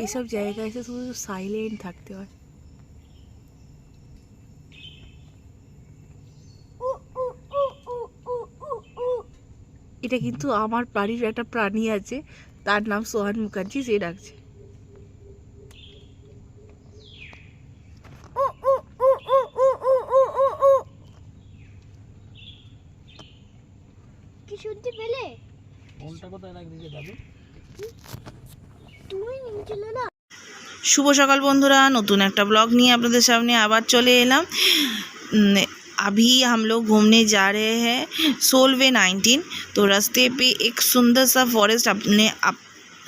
এইসব জায়গায় এসে শুধু সাইলেন্ট থাকতে হয়। এটা কিন্তু আমার বাড়ির একটা প্রাণী আছে, তার নাম সোহান মুখার্জি, সে ডাকছে। কি শুনতে পেলে? ফোনটা কোথায় রাখলি দাদু? তুমি নিয়েছিলে না? শুভ সকাল বন্ধুরা, নতুন একটা ব্লগ নিয়ে আপনাদের सामने আবার চলে এলাম। अभी हम लोग घूमने जा रहे हैं सोलवे 19। तो रास्ते पे एक सुंदर सा फॉरेस्ट अपने आप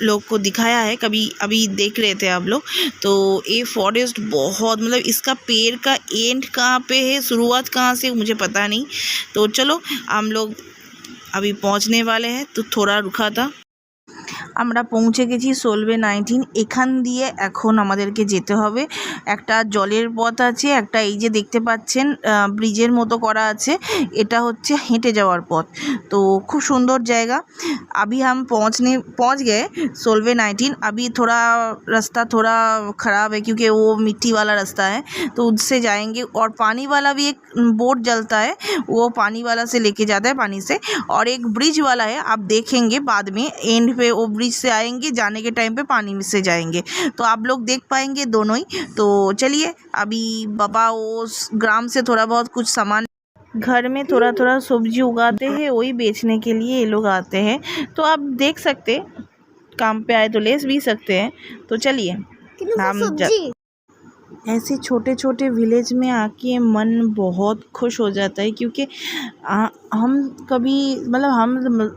लोग को दिखाया है, कभी अभी देख रहे थे आप लोग। तो ये फॉरेस्ट बहुत, मतलब इसका पेड़ का एंड कहाँ पे है, शुरुआत कहाँ से, मुझे पता नहीं। तो चलो हम लोग अभी पहुँचने वाले हैं। तो थोड़ा रुका था, আমরা পৌঁছে গেছি সোলভে 19। এখান দিয়ে এখন আমাদেরকে যেতে হবে। একটা জলের পথ আছে, একটা এই যে দেখতে পাচ্ছেন ব্রিজের মতো করা আছে, এটা হচ্ছে হেঁটে যাওয়ার পথ। তো খুব সুন্দর জায়গা। अभी हम पहुँच गए सोलवे 19। अभी थोड़ा रास्ता थोड़ा ख़राब है क्योंकि वो मिट्टी वाला रास्ता है, तो उससे जाएंगे। और पानी वाला भी एक बोट जलता है, वो पानी वाला से लेके जाता है पानी से। और एक ब्रिज वाला है, आप देखेंगे बाद में एंड पे, वो ब्रिज से आएंगे, जाने के टाइम पे पानी में से जाएंगे, तो आप लोग देख पाएंगे दोनों ही। तो चलिए, अभी पापा उस ग्राम से थोड़ा बहुत कुछ सामान, घर में थोड़ा थोड़ा सब्जी उगाते हैं, वही बेचने के लिए ये लोग आते हैं। तो आप देख सकते, काम पे आए तो ले भी सकते हैं। तो चलिए हम ऐसे छोटे छोटे विलेज में आके मन बहुत खुश हो जाता है, क्योंकि हम कभी, मतलब हम,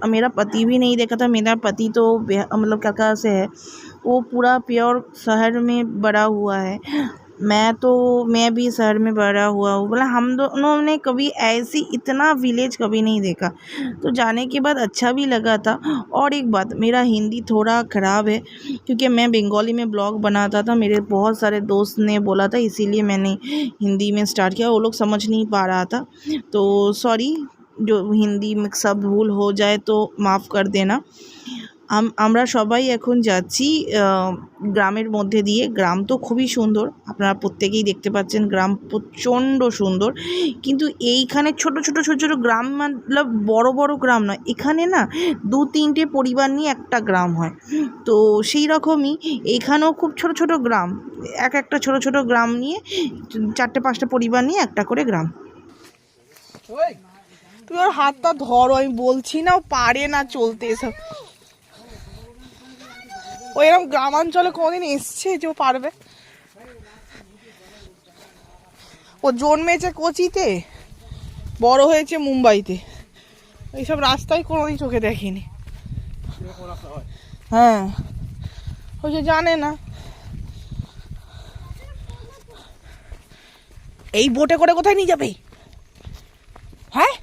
मेरा पति भी नहीं देखा था। मेरा पति तो मतलब कलकत्ता से है, वो पूरा प्योर शहर में बड़ा हुआ है। मैं भी शहर में बड़ा हुआ हूँ, मतलब हम दोनों ने कभी ऐसी इतना विलेज कभी नहीं देखा। तो जाने के बाद अच्छा भी लगा था। और एक बात, मेरा हिंदी थोड़ा ख़राब है क्योंकि मैं बंगाली में ब्लॉग बनाता था, मेरे बहुत सारे दोस्त ने बोला था, इसीलिए मैंने हिंदी में स्टार्ट किया। वो लोग समझ नहीं पा रहा था, तो सॉरी, जो हिंदी मिक्सअप भूल हो जाए तो माफ़ कर देना। আমরা সবাই এখন যাচ্ছি গ্রামের মধ্যে দিয়ে। গ্রাম তো খুবই সুন্দর, আপনারা প্রত্যেকেই দেখতে পাচ্ছেন, গ্রাম প্রচণ্ড সুন্দর। কিন্তু এইখানে ছোট ছোট গ্রাম, মানে বড় বড় গ্রাম নয়, এখানে না 2-3টে পরিবার নিয়ে একটা গ্রাম হয়। তো সেই রকমই এইখানেও খুব ছোট ছোট গ্রাম, একটা ছোট ছোট গ্রাম নিয়ে 4-5টা পরিবার নিয়ে একটা করে গ্রাম। তুমি ওর হাতটা ধরো, আমি বলছি না, ও পারে না চলতে এসব। ও এরকম গ্রামাঞ্চলে কোনোদিন এসছে যে ও পারবে? ও জন্মেছে কোচিতে, বড় হয়েছে মুম্বাইতে, এইসব রাস্তায় কোনোদিন চোখে দেখেনি। হ্যাঁ, ও যে জানে না। এই বোটে করে কোথায় নিয়ে যাবে? হ্যাঁ,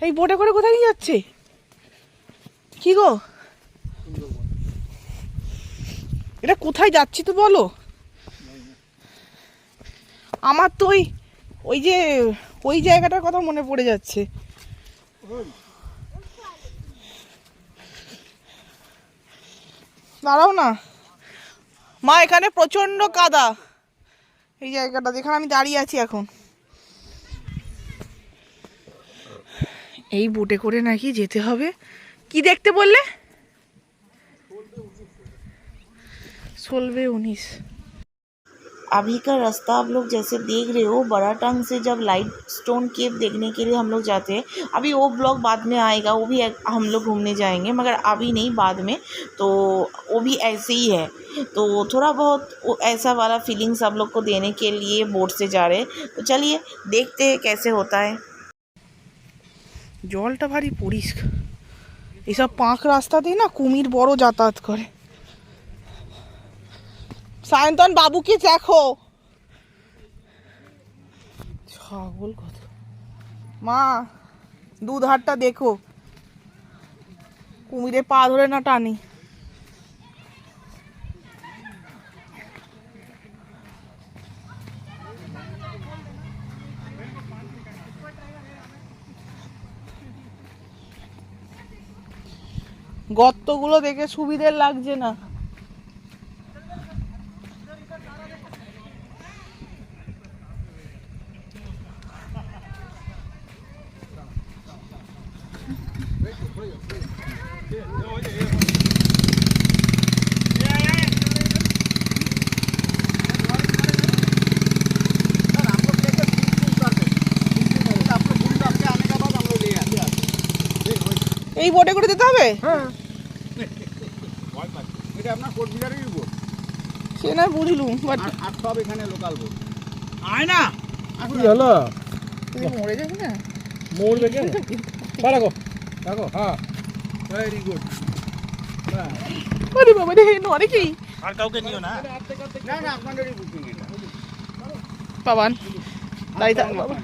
এই বোটে করে কোথায় নিয়ে যাচ্ছে? কি গো, এটা কোথায় যাচ্ছি তো বলো? আমার তো ওই যে ওই জায়গাটার কথা মনে পড়ে যাচ্ছে। দাঁড়াও না মা, এখানে প্রচন্ড কাদা, এই জায়গাটা যেখানে আমি দাঁড়িয়ে আছি এখন। এই বোটে করে নাকি যেতে হবে। কি দেখতে বললে? सोलवे 19। अभी का रास्ता आप लोग जैसे देख रहे हो, बड़ा टंग से जब लाइट स्टोन केव देखने के लिए हम लोग जाते हैं। अभी वो ब्लॉग बाद में आएगा, वो भी हम लोग घूमने जाएंगे, मगर अभी नहीं, बाद में। तो वो भी ऐसे ही है, तो थोड़ा बहुत ऐसा वाला फीलिंग्स आप लोग को देने के लिए बोट से जा रहे हैं। तो चलिए देखते हैं कैसे होता है। জলটা ভারী পরিষ্কার। এইসব পাঁক রাস্তা দিয়ে না কুমির বড় যাতায়াত করে। সায়ন্তন বাবুকে দেখো, ছাগল কত। মা, দুধারটা দেখো, কুমিরে পা ধরে না টানি। গর্তগুলো দেখে সুবিধে লাগছে না। এই বোটে করে যেতে হবে? এটা আপনার কোট বিহারেরই বোট, সে না বুঝলুম, বাট আর সব এখানে লোকাল বোট। আয় না কি হলো? তুই মরে যাবি না? মরবে কেন? রাখো রাখো, হ্যাঁ ভেরি গুড। আরে বাবা রে, নরে কি? আর কাউকে নিও না। না না, আপনাদেরই বুকিং এটা। পাবান তাই থাক বাবা।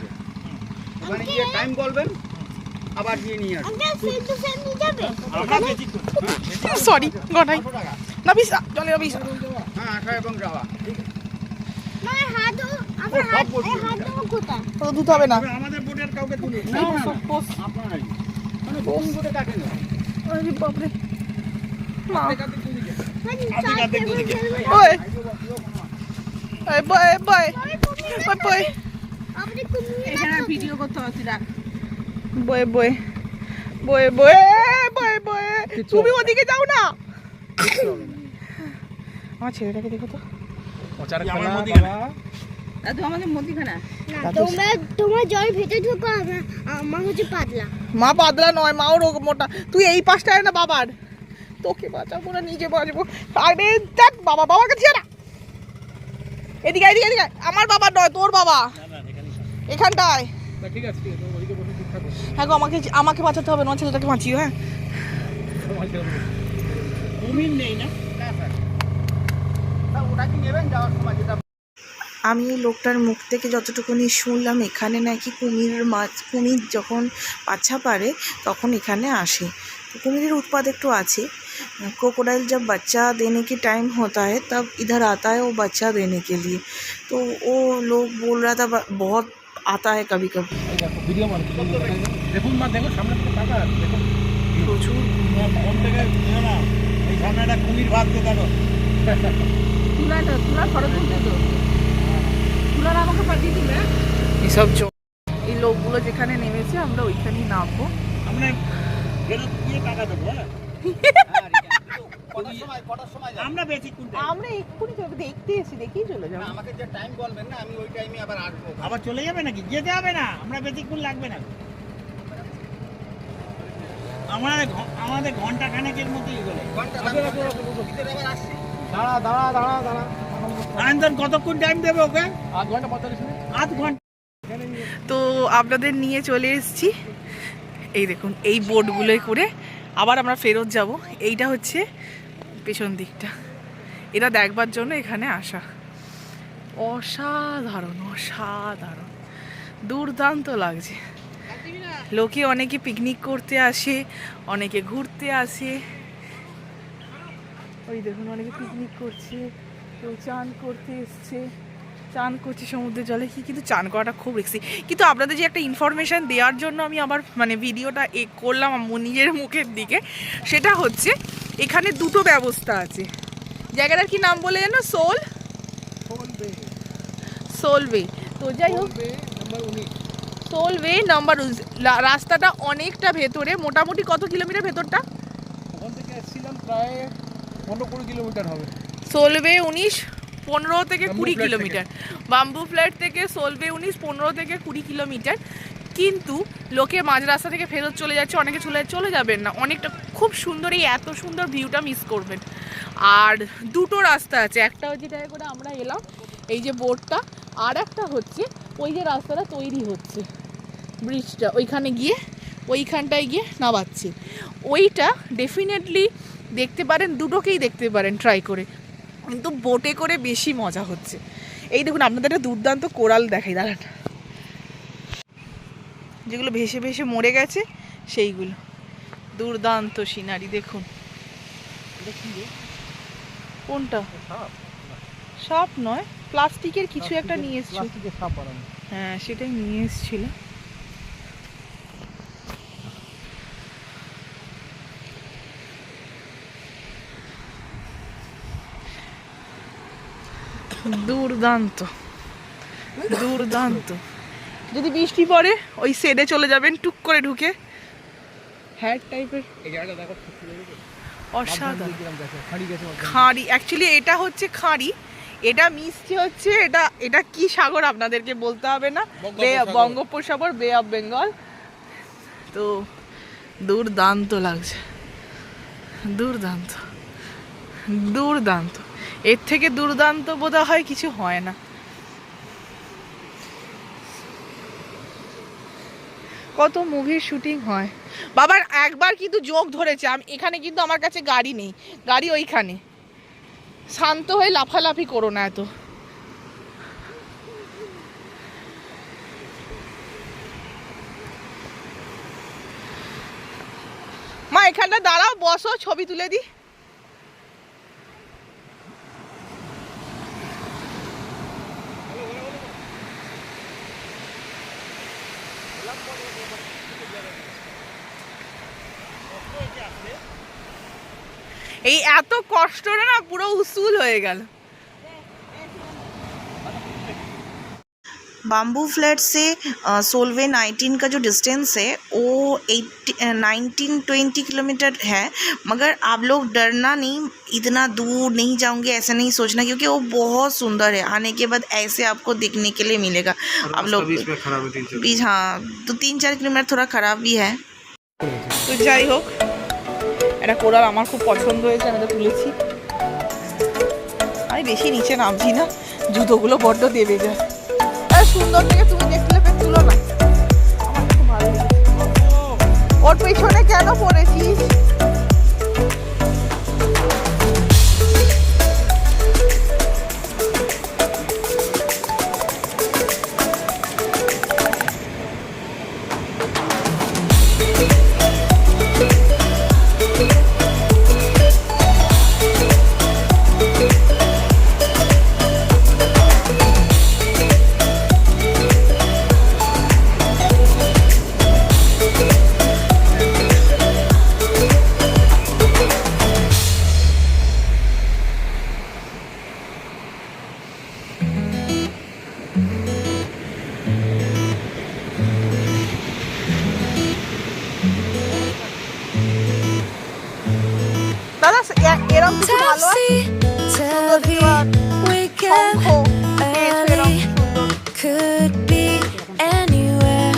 ওখানে গিয়ে টাইম বলবেন, আবার গিয়ে নিয়ে আসবেন। আমরা বেশি করি। সরি গটাই 800 টাকা। না বিশা চলে না বিশা। হ্যাঁ, আসা এবং যাওয়া। ঠিক আছে। হাত কোথায়? তো দুধ হবে না। তবে আমাদের বোটের কাউকে তুলি না না না, আপনারাই। মানে কোন বোটে কাকে না? আরে বাপ রে মা। কাঁদতে তুলি কে? ওই ওই বয় বয় ওই বয় এখানে ভিডিও করতে হচ্ছে, রাখ। বয় বয় বয় বয় বয় বয়। তুমি ওদিকে যাও না। আমার ছেলেটাকে দেখো তো। আমার মধ্যিখানে। দাদু আমাদের মধ্যিখানে। তোমার জল ভেতরে ঢুকো, আমার হচ্ছে পাতলা। মা পাতলা নয়, মাও রোগ মোটা। তুই এই পাশটায় না বাবার, তোকে বাঁচাবো না নিজে বাঁচবো। আরে দেখ বাবা, বাবার কাছে যা না। এদিকে এদিকে এদিকে। আমার বাবা নয়, তোর বাবা। এখানটায়। ঠিক আছে, ঠিক আছে, ওইদিকে বসে ঠিক থাকো। হ্যাঁ গো, আমাকে আমাকে বাঁচাতে হবে না, ছেলেটাকে বাঁচিও। হ্যাঁ কুমির নেই না? তা ওটা কি নেবেন যাওয়ার সময়? যেটা আমি এই লোকটার মুখ থেকে যতটুকুনি শুনলাম, এখানে নাকি কুমির যখন বাচ্চা পারে তখন এখানে আসে। तो कुमिर उत्पाद एक तो आछे। क्रोकोडाइल जब बच्चा देने के टाइम होता है तब इधर आता है वो बच्चा देने के लिए। तो वो लोग बोल रहा था बहुत आता है कभी कभी। ভিডিও মানে দেখুন, মা দেখো সামনে থেকে টাকা দেখো প্রচুর ফোন থেকে নিও না। এই সামনে একটা কুমির ভাবতে দেখো। তুলা ফটো তুলতে তো তুলার আমাকে পাঠিয়ে দিলে। এসব এই লোকগুলো যেখানে নেমেছে আমরা ওইখানেই নামবো। আমরা ফেরত গিয়ে টাকা দেবো। হ্যাঁ কটার সময় যাবেন? আমরা বেশি কোনটা আমরা এক্ষুনি দেখতে এসে দেখেই চলে যাবো। আমাকে যে টাইম বলবেন না, আমি ওই টাইমে আবার আসবো। আবার চলে যাবে নাকি? যেতে হবে না, আমরা বেশিক্ষণ লাগবে না। আমাদের ঘন্টা খানেকের মতোই গেলে। ভিতরে আবার আসছি। দাঁড়া দাঁড়া দাঁড়া দাঁড়া, আনন্দন কতক্ষণ টাইম দেবে ওকে? 8 ঘন্টা 45 মিনিট। আধ ঘন্টা। তো আপনাদের নিয়ে চলে এসেছি, এই দেখুন এই বোটগুলোয় করে আবার আমরা ফেরত যাব। এইটা হচ্ছে পেছন দিকটা, এটা দেখবার জন্য এখানে আসা। অসাধারণ অসাধারণ, দুর্দান্ত লাগছে। লোকে অনেকে পিকনিক করতে আসে, অনেকে ঘুরতে আসে। ওই দেখুন অনেকে পিকনিক করছে, কেউ চান করতে এসছে, চান করছি সমুদ্রের জলে। কিন্তু চান করাটা খুব রিস্কি। কিন্তু আপনাদের যে একটা ইনফরমেশান দেওয়ার জন্য আমি আবার ভিডিওটা করলাম নিজের মুখের দিকে, সেটা হচ্ছে এখানে দুটো ব্যবস্থা আছে। জায়গাটার কি নাম বলে জানো? সোলওয়ে। তো যাই হোক, সোলওয়ে নাম্বার রাস্তাটা অনেকটা ভেতরে। মোটামুটি কত কিলোমিটার ভেতরটা? ওখান থেকে এসেছিলাম প্রায় 15-20 কিলোমিটার হবে। সোলওয়ে 15 থেকে 20 কিলোমিটার। বাম্বু ফ্ল্যাট থেকে সোলওয়ে 15 থেকে 20 কিলোমিটার। কিন্তু লোকে মাঝ রাস্তা থেকে ফেরত চলে যাচ্ছে, অনেকে চলে যাবেন না, অনেকটা খুব সুন্দর, এই এত সুন্দর ভিউটা মিস করবেন। আর দুটো রাস্তা আছে, একটা যেটায় করে আমরা এলাম এই যে বোটটা, আর একটা হচ্ছে ওই যে রাস্তাটা তৈরি হচ্ছে ব্রিজটা, ওইখানটায় গিয়ে নামাচ্ছে। ওইটা ডেফিনেটলি দেখতে পারেন, দুটোকেই দেখতে পারেন ট্রাই করে, কিন্তু বোটে করে বেশি মজা হচ্ছে। এই দেখুন আপনাদের একটা দুর্দান্ত কোরাল দেখাই, দাঁড়ান, যেগুলো ভেসে ভেসে মরে গেছে সেইগুলো। দুর্দান্ত সিনারি দেখুন। কোনটা? সাপ নয়, প্লাস্টিকের কিছু একটা নিয়ে এসেছিল। হ্যাঁ সেটাই নিয়ে এসেছিল। দুর্দান্ত দুর্দান্ত। যদি বৃষ্টি পড়ে ওই শেডে চলে যাবেন টুক করে ঢুকে, হ্যাট টাইপের এই জায়গাটা দেখো অসাধারণ। খাড়ি গেছে খাঁড়ি, অ্যাকচুয়ালি এটা হচ্ছে খাঁড়ি, এটা মিষ্টি হচ্ছে, এটা কি সাগর আপনাদেরকে বলতে হবে না, বঙ্গোপসাগর, বে অফ বেঙ্গল। তো দুর্দান্ত লাগছে, দুর্দান্ত দুর্দান্ত, এর থেকে দুর্দান্ত বোধ হয় কিছু হয় না। কত মুভির শুটিং হয় বাবার। একবার কিন্তু জোক ধরেছে, আমি এখানে কিন্তু আমার কাছে গাড়ি নেই, গাড়ি ওইখানে। শান্ত হয়ে লাফালাফি করো না এত। মা এখানটা দাঁড়াও, বসো, ছবি তুলে দি। এই এত কষ্টটা না পুরো উসুল হয়ে গেল। बाम्बू फ्लैट से सोलवे 19 का जो डिस्टेंस है वो 19-20 किलोमीटर है, मगर आप लोग डरना नहीं, इतना दूर नहीं जाओगे ऐसा नहीं सोचना, क्योंकि वो बहुत सुंदर है। आने के बाद ऐसे आपको देखने के लिए मिलेगा। आप लोग बीच, हाँ, तो 3-4 किलोमीटर थोड़ा ख़राब भी है। তো যাই হোক, এটা কোরাল আমার খুব পছন্দ হয়েছে, আমি তো তুলেছি। আমি বেশি নিচে নামছি না, জুতোগুলো বড্ড দেবে যায়। সুন্দর থেকে তুমি দেখলে পেয়ে তুলো না, আমার খুব ভালো লেগেছে। ওর পেছনে কেন পড়েছিস? দাদা এরকম কিছু ভালো আছে?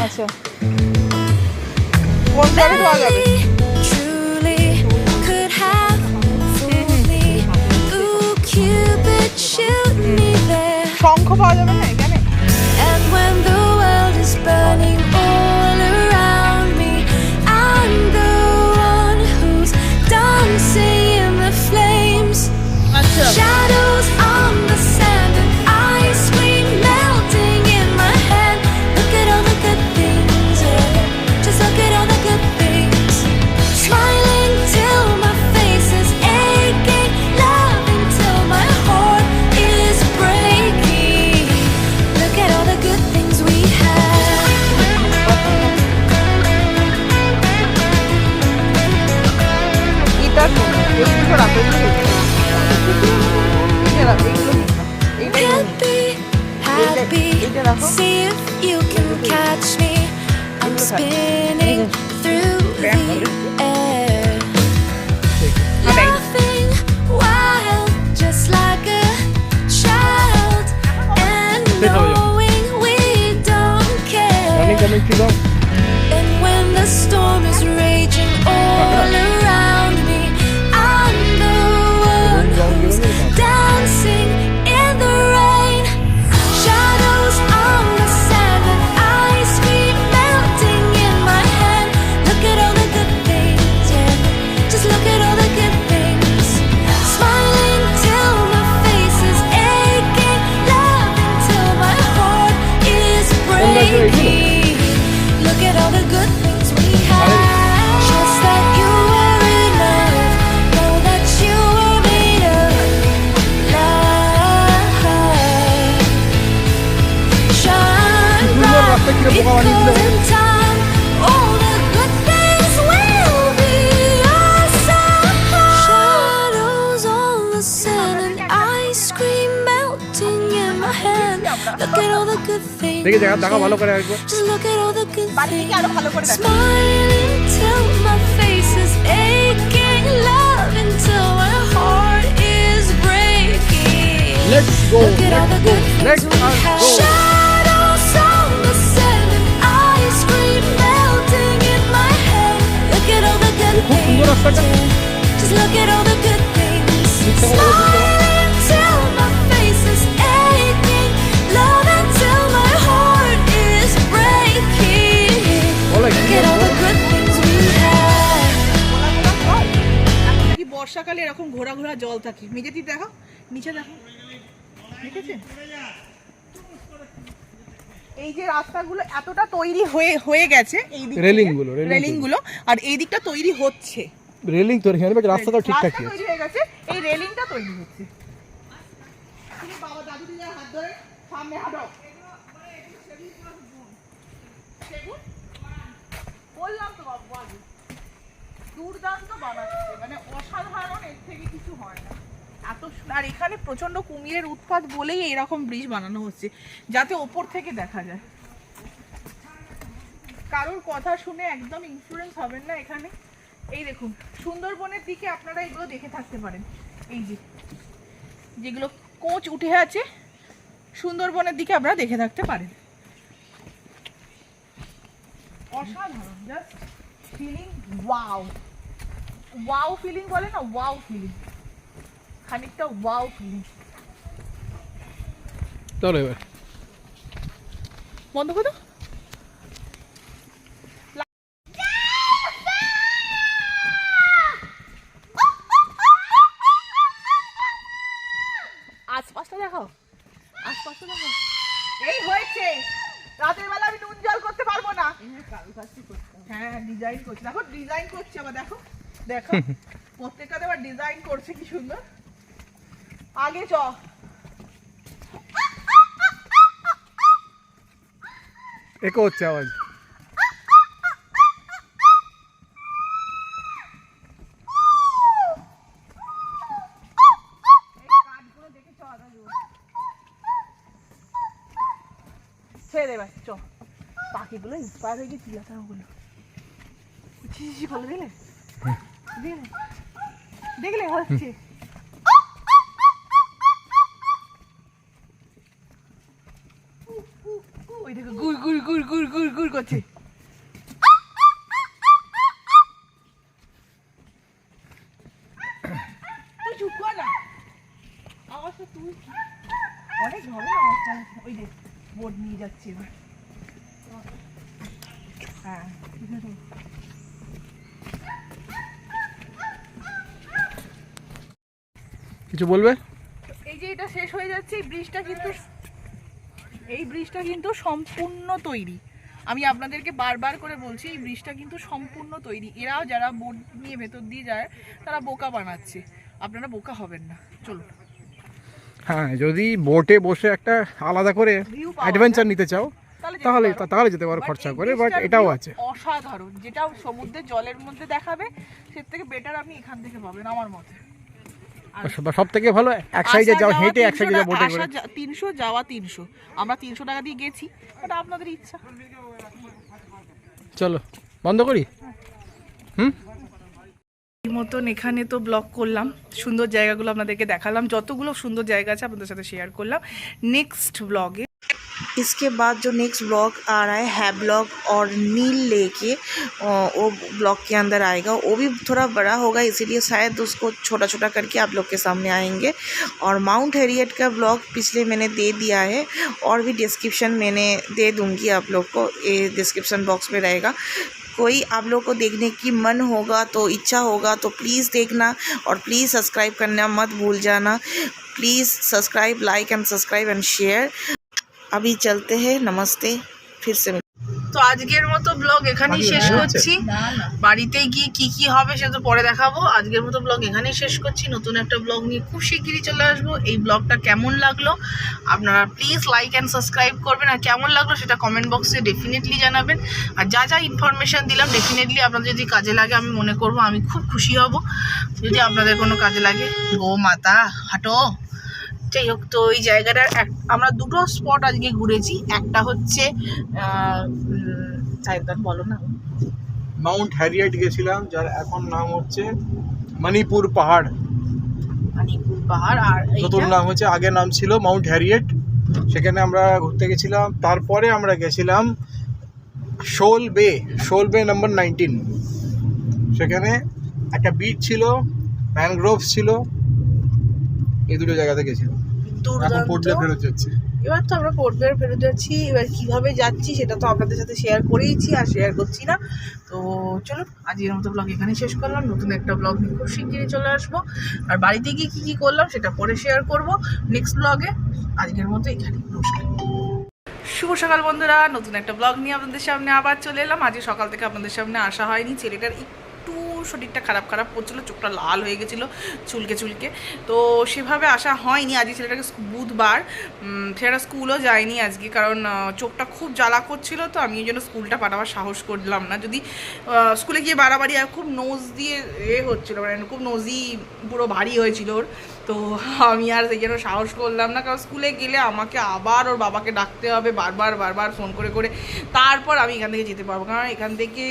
আচ্ছা, কোন জায়গায় পাওয়া যাবে? শঙ্খ পাওয়া যাবে না এখানে? Shadows on the sand and ice cream melting in my hand. Look at all the good things, yeah. Just look at all the good things. Smiling till my face is aching, loving till my heart is breaking. Look at all the good things we have. এটা তো এইগুলো রাখো, Could be happy. See if you can catch me. I'm spinning through the air, laughing wild, just like a child, and knowing we don't care. And when the storm is raging all around me, I'm the one who's dancing in the rain. Shadows on the sand and ice cream melting in my hand. Look at all the good things, yeah. Just look at all the good things. Smiling till my face is aching, loving till my heart is breaking. Look at all the good things we have. Just that you were enough. Know that you were made of love. Shine bright, it goes in time. All the good things will be awesome. Shadows on the sand and ice cream melting my hand. Look at all the good things. দেখে দেখা ভালো করে একবার। Just look at all the good বাড়ি থেকে আরো ভালো করে things. দেখো। Smiling till my face is aching. Love until my heart is breaking. Let's go. Look at all the good Let's things we have. go. Shadows on the sand, ice cream melting in my head. Look at all the good খুব সুন্দর রাস্তাটা। things. Just look at all the good things. Smiling till my face is aching. Love until my heart is breaking. Look at all the good things we have. এখন কি বর্ষাকালে এরকম ঘোরা ঘোরা জল থাকে। মেঝেতে দেখো, নিচে দেখো, দেখেছেন? এই যে রাস্তাগুলো এতটা তৈরি হয়ে গেছে, এই দিক রেলিং গুলো, আর এই দিকটা তৈরি হচ্ছে। রেলিং তো এখানে রাস্তাটা ঠিকঠাক রাস্তা তৈরি হয়ে গেছে, এই রেলিংটা তৈরি হচ্ছে। তুমি বাবা দাদু দিদার হাত ধরে সামনে হাঁটো। সেগুন? বললাম তো বাবু আগে, দুর্দান্ত বানাচ্ছে, মানে অসাধারণ, এর থেকে কিছু হয় না। আর এখানে প্রচন্ড কুমিরের উৎপাত বলেই এরকম ব্রিজ বানানো হচ্ছে, যাতে ওপর থেকে দেখা যায়। কারোর কথা শুনে একদম ইনফ্লুয়েন্স হবেন না এখানে। এই দেখুন, সুন্দরবনের দিকে আপনারা এগুলো দেখে থাকতে পারেন। এই যে যেগুলো কোচ উঠে আছে, সুন্দরবনের দিকে আপনারা দেখে থাকতে পারেন। অসাধারণ, just feeling wow. Wow feeling বলে না, ওয়াও ফিলিং, খানিকটা ওয়াও ফিলিং। চলো এবার বন্ধ করো। আশপাশটা দেখো, আশপাশটা দেখো। এই হয়েছে, রাতের বেলা আমি নুন জল করতে পারবো না। হ্যাঁ, ডিজাইন করছে, দেখো ডিজাইন করছে আবার, দেখো দেখো প্রত্যেকটা আবার ডিজাইন করছে, কি সুন্দর। আগে চ, একো হচ্ছে আওয়াজ। ছেড়ে দেবে চ। পাখিগুলো ইন্সপায়ার হয়ে গেছিল, ওগুলো চিচি করে দিলে, দেখলে হচ্ছে। ওই দেখো গুড় গুড় গুড় গুড় গুড় গুড় করছে। তুই চুপ কর না, আওয়াজটা তুই অনেক ধরনের আওয়াজ। ওই দেখ বোর্ড নিয়ে যাচ্ছে এবার। হ্যাঁ, কিছু বলবে? এই যে এটা শেষ হয়ে যাচ্ছে, এই ব্রিজটা কিন্তু সম্পূর্ণ তৈরি। আমি আপনাদেরকে বারবার করে বলছি, এই ব্রিজটা কিন্তু সম্পূর্ণ তৈরি। এরাও যারা বোট নিয়ে ভেতর দিয়ে যায়, তারা বোকা বানাচ্ছে। আপনারা বোকা হবেন না, চলুন। হ্যাঁ, যদি বোটে বসে একটা আলাদা করে অ্যাডভেঞ্চার নিতে চাও তাহলে যেতে পারো খরচা করে, বাট এটাও আছে অসাধারণ। যেটা সমুদ্রের জলের মধ্যে দেখাবে, সের থেকে বেটার আপনি এখান থেকে পাবেন আমার মতে। সব থেকে ভালো এক সাইডে যাও হেঁটে, এক সাইডে যাও বোটে করে। 300 যাওয়া 300, আমরা 300 টাকা দিয়ে গেছি, ওটা আপনাদের ইচ্ছা। চলো বন্ধ করি। এই মতন এখানে তো ব্লগ করলাম, সুন্দর জায়গাগুলো আপনাদেরকে দেখালাম, যতগুলো সুন্দর জায়গা আছে আপনাদের সাথে শেয়ার করলাম। নেক্সট ব্লগে इसके बाद जो नेक्स्ट ब्लॉग आ रहा है हैवलॉग और नील लेके वो ब्लॉग के अंदर आएगा। वो भी थोड़ा बड़ा होगा, इसीलिए शायद उसको छोटा छोटा करके आप लोग के सामने आएंगे। और माउंट हैरियट का ब्लॉग पिछले मैंने दे दिया है, और भी डिस्क्रिप्शन मैंने दे दूँगी आप लोग को, ये डिस्क्रिप्शन बॉक्स में रहेगा। कोई आप लोग को देखने की मन होगा तो इच्छा होगा तो प्लीज़ देखना, और प्लीज़ सब्सक्राइब करना मत भूल जाना। Please subscribe, like and subscribe and share. अभी चलते हैं, नमस्ते, फिर से। তো আজকের মতো ব্লগ এখানেই শেষ করছি। বাড়িতে গিয়ে কি হবে সেটা তো পরে দেখাবো। আজকের মতো ব্লগ এখানেই শেষ করছি। নতুন একটা ব্লগ নিয়ে খুব শিগগিরই চলে আসবো। এই ব্লগটা কেমন লাগলো আপনারা প্লিজ লাইক অ্যান্ড সাবস্ক্রাইব করবেন, আর কেমন লাগলো সেটা কমেন্ট বক্সে ডেফিনেটলি জানাবেন। আর যা যা ইনফরমেশান দিলাম ডেফিনেটলি আপনাদের যদি কাজে লাগে আমি মনে করবো আমি খুব খুশি হব যদি আপনাদের কোনো কাজে লাগে। গো মাতা হাঁটো। যাই হোক, তো এই জায়গাটার আমরা দুটো স্পট আজকে ঘুরেছি। একটা হচ্ছে সাইদান বলো না, মাউন্ট হ্যারিয়েট গেছিলাম, যার এখন নাম হচ্ছে মণিপুর পাহাড়, মণিপুর পাহাড়। আর নতুন এইটা নাম হচ্ছে, আগে নাম ছিল মাউন্ট হ্যারিয়েট। সেখানে আমরা ঘুরতে গেছিলাম। তারপরে আমরা গেছিলাম শোল বে নাম্বার 19। সেখানে একটা বিচ ছিল, ম্যানগ্রোভ ছিল, এই দুটো জায়গাতে গেছিলাম। এখন পোর্ট ব্লেয়ার ফেরত যাচ্ছি। এবার তো আমরা পোর্ট ব্লেয়ার ফেরত যাচ্ছি। এবার কিভাবে যাচ্ছি সেটা তো আপনাদের সাথে শেয়ার করেইছি, আর শেয়ার করছি না। তো চলো, আজকের মতো ব্লগ এখানে শেষ করলাম। নতুন একটা ব্লগ নিয়ে খুব শিগগিরই চলে আসবো। আর বাড়িতে গিয়ে কী কী করলাম সেটা পরে শেয়ার করব নেক্সট ব্লগে। আজকের মতো এখানে, নমস্কার। শুভ সকাল বন্ধুরা, নতুন একটা ব্লগ নিয়ে আপনাদের সামনে আবার চলে এলাম। আজকে সকাল থেকে আপনাদের সামনে আসা হয়নি। ছেলেটার একটু শরীরটা খারাপ করছিলো, চোখটা লাল হয়ে গেছিলো চুলকে, তো সেভাবে আসা হয়নি। আজকে ছেলেটাকে বুধবার, ছেলেটা স্কুলও যায়নি আজকে, কারণ চোখটা খুব জ্বালা করছিল। তো আমি এই জন্য স্কুলটা পাঠাবার সাহস করলাম না। যদি স্কুলে গিয়ে বাড়াবাড়ি আর খুব নোজ দিয়ে হচ্ছিলো, মানে খুব নোজই পুরো ভারী হয়েছিল ওর। তো আমি আর সেই জন্য সাহস করলাম না, কারণ স্কুলে গেলে আমাকে আবার ওর বাবাকে ডাকতে হবে বারবার ফোন করে, তারপর আমি এখান থেকে যেতে পারবো। কারণ এখান থেকে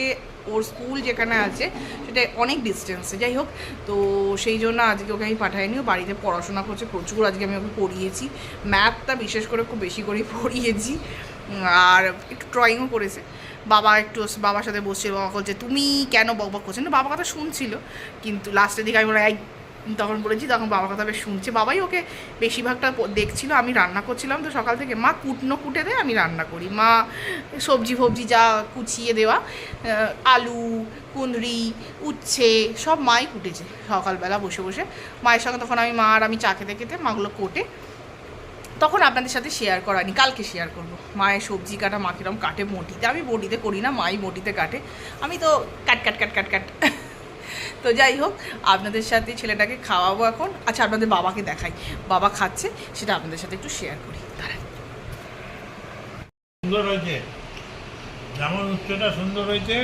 ওর স্কুল যেখানে আছে সেটা অনেক ডিস্টেন্সে। যাই হোক, তো সেই জন্য আজকে ওকে আমি পাঠাইনি। ও বাড়িতে পড়াশোনা করছে প্রচুর। আজকে আমি ওকে পড়িয়েছি, ম্যাথটা বিশেষ করে খুব বেশি করেই পড়িয়েছি, আর একটু ড্রয়িংও করেছে। বাবার সাথে বসছিল, বাবা বলছে তুমি কেন বকবক করছো না, বাবা কথা শুনছিল। কিন্তু লাস্টের দিকে আমি তখন বলেছি, তখন বাবার কথা বেশ শুনছে। বাবাই ওকে বেশিরভাগটা দেখছিল। আমি রান্না করছিলাম তো সকাল থেকে, মা কুটে দেয়, আমি রান্না করি। মা সবজি যা কুচিয়ে দেওয়া, আলু, কুঁদরি, উচ্ছে সব মাই কুটেছে সকালবেলা বসে মায়ের সঙ্গে। তখন মা আর আমি চা খেতে মাগুলো কোটে, তখন আপনাদের সাথে শেয়ার করানি, কালকে শেয়ার করবো। মায়ের সবজি কাটা, মা কিরম কাটে বটিতে। আমি বটিতে করি না, মাই বটিতে কাটে, আমি তো কাট। তো যাই হোক, আপনাদের সাথে ছেলেটাকে খাওয়াবো এখন। আচ্ছা, আপনাদের বাবাকে দেখাই, বাবা খাচ্ছে, সেটা আপনাদের সাথে একটু শেয়ার করি। সুন্দর হয়েছে, যেমন উচ্চটা সুন্দর হয়েছে,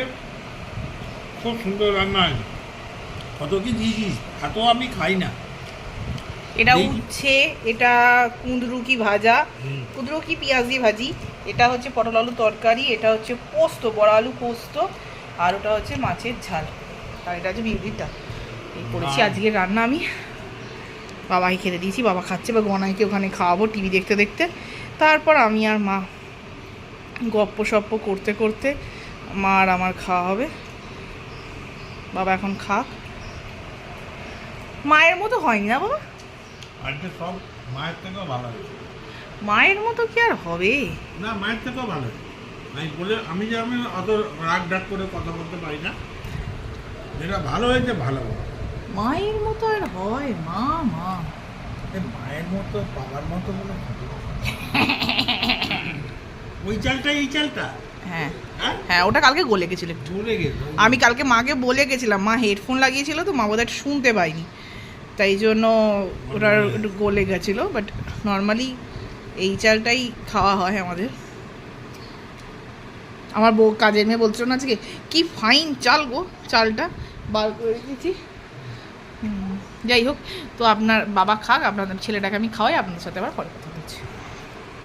খুব সুন্দর রান্না হয়েছে। কত কি দিয়েছিস, এত আমি খাই না। এটা উচ্ছে, এটা কুঁদরুকি ভাজা, কুঁদরুকি পেঁয়াজ দিয়ে ভাজি, এটা হচ্ছে পটল আলু তরকারি, এটা হচ্ছে পোস্ত, বড় আলু পোস্ত, আর ওটা হচ্ছে মাছের ঝাল, আর এটা হচ্ছে বিউলিটা। এই করেছি আজকে রান্না আমি। বাবাকে খেতে দিয়েছি, বাবা খাচ্ছে, বা গনাইকে ওখানে খাওয়াবো টিভি দেখতে। তারপর আমি আর মা গপ্প সপ্প করতে মা আর আমার খাওয়া হবে। বাবা এখন খাক। মায়ের মতো হয়নি না বাবা? আজকে সব মায়ের থেকেও ভালো হয়েছে। মায়ের মতো কি আর হবে? না, মায়ের থেকেও ভালো হয়েছে। আমি অত রাগ ডাক করে কথা বলতে পারি না। যেটা ভালো হয়েছে ভালো। মায়ের মতো আর হয়? মা মায়ের মতো, বাবার মতো বলে ওই চালটা এই চালটা। হ্যাঁ, ওটা কালকে গলে গেছিল একটু। আমি কালকে মাকে বলে গেছিলাম, মা হেডফোন লাগিয়েছিল তো, মা বোধহয় শুনতে পাইনি, তাই জন্য ওটা একটু গলে গেছিলো। বাট নর্মালি এই চালটাই খাওয়া হয় আমাদের। আমার বউ কাজের মেয়ে বলছিল না আজকে, কি ফাইন চাল গো, চালটা বার করে দিয়েছি। যাই হোক, তো আপনার বাবা খাক, আপনাদের ছেলেটাকে আমি খাওয়াই, আপনাদের সাথে আবার পরে কথা।